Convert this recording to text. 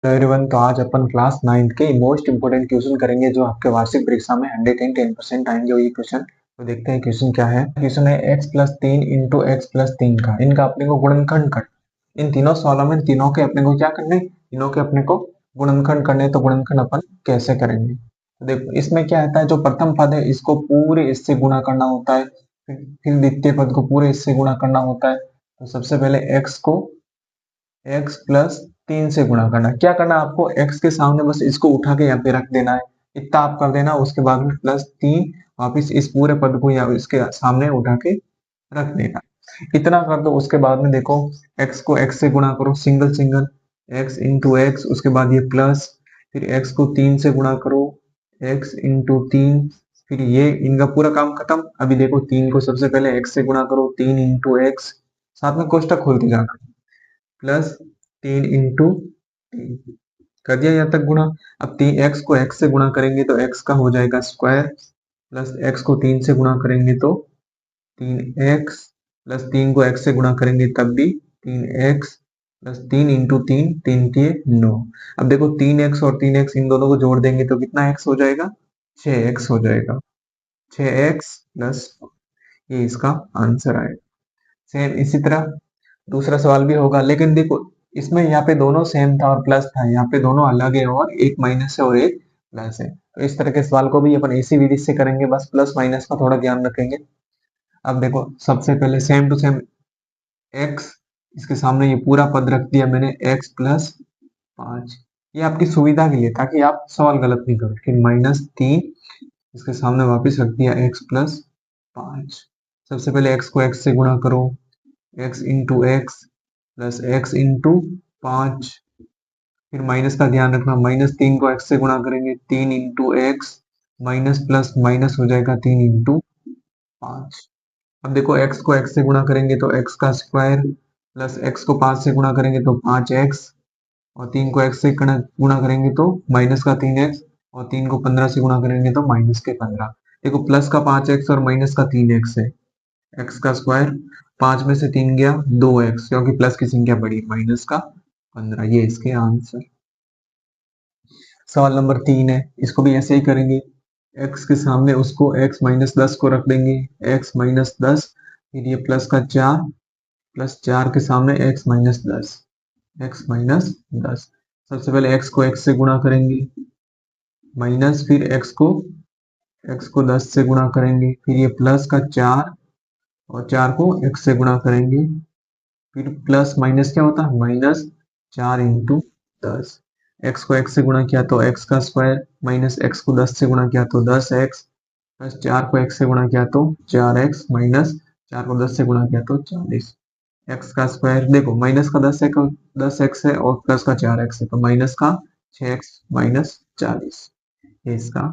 Hello everyone, तो आज अपन class 9th के मोस्ट इंपोर्टेंट क्वेश्चन करेंगे जो आपके वार्षिक परीक्षा में 110% आएंगे। वही क्वेश्चन तो देखते हैं क्वेश्चन क्या है। क्वेश्चन है x+3 इंटू x+3 का इनका अपने को गुणनखंड कर। इन तीनों सवालों में तीनों के अपने को क्या करने, तीनों के अपने को गुणनखंड करने। तो गुणनखंड अपन कैसे करेंगे, तो देखो इसमें क्या आता है, जो प्रथम पद है इसको पूरे इससे गुणा करना होता है, फिर द्वितीय पद को पूरे इससे गुणा करना होता है। तो सबसे पहले x को x+3 से गुणा करना। क्या करना आपको, x के सामने बस इसको उठा के यहाँ पे रख देना है, इतना आप कर देना। उसके बाद में +3 वापिस इस पूरे पद को या इसके सामने उठा के रख देना, इतना कर दो। उसके बाद में देखो x को x से गुणा करो, single single x into x, उसके बाद ये प्लस, फिर x को 3 से गुणा करो, x इंटू 3, फिर ये इनका पूरा काम खत्म। अभी देखो 3 को सबसे पहले x से गुणा करो, 3 इंटू एक्स, साथ में कोष्टक खोलते जाना, +3 इंटू 3 कर दिया यहाँ तक गुणा। अब 3x को x से गुणा करेंगे तो x का हो जाएगा स्क्वायर, प्लस x को 3 से गुणा करेंगे तो 3x, प्लस 3 को x से गुणा करेंगे तब भी 3x, प्लस 3 इंटू 3, 3 के 9। अब देखो 3x और 3x इन दोनों को जोड़ देंगे तो कितना x हो जाएगा, 6x हो जाएगा। 6x प्लस, ये इसका आंसर आएगा। सेम इसी तरह दूसरा सवाल भी होगा, लेकिन देखो इसमें यहाँ पे दोनों सेम था और प्लस था, यहाँ पे दोनों अलग है और एक माइनस है और एक प्लस है। तो इस तरह के सवाल को भी अपन इसी विधि से करेंगे, बस प्लस माइनस का थोड़ा ध्यान रखेंगे। अब देखो सबसे पहले सेम टू सेम x, इसके सामने ये पूरा पद रख दिया मैंने, x+5। ये आपकी सुविधा के लिए ताकि आप सवाल गलत नहीं करो। फिर -3, इसके सामने वापिस रख दिया x+5। सबसे पहले x को x से गुणा करो, x into x plus x into 5, फिर माइनस का ध्यान रखना, -3 को x से गुणा करेंगे, 3 into x, minus plus minus हो जाएगा 3 इंटू 5। अब देखो x को x से गुणा करेंगे तो x का स्क्वायर, प्लस x को 5 से गुणा करेंगे तो 5x, और 3 को x से गुणा करेंगे तो माइनस का 3x, और 3 को 15 से गुणा करेंगे तो माइनस के 15। देखो प्लस का 5x और माइनस का 3x है, x का स्क्वायर, 5 में से 3 गया 2x, क्योंकि प्लस की संख्या बड़ी, माइनस का 15। ये इसके आंसर। सवाल नंबर 3 है, इसको भी ऐसे ही करेंगे। x के सामने उसको x-10 को रख देंगे, x-10, फिर ये प्लस का 4, प्लस 4 के सामने x-10, x-10। सबसे पहले x को x से गुणा करेंगे, माइनस, फिर x को 10 से गुणा करेंगे, फिर ये प्लस का 4 और 4 को x से गुणा करेंगे, फिर प्लस माइनस क्या होता है, -4 इंटू 10। x को x से गुणा किया तो x का स्क्वायर, माइनस x को 10 से गुणा किया तो 10x, प्लस 4 को x से गुणा किया तो 4x, माइनस 4 को 10 से गुणा किया तो 40। x का स्क्वायर, देखो माइनस का 10x है और प्लस का 4x है, तो माइनस का 6x माइनस 40, ये इसका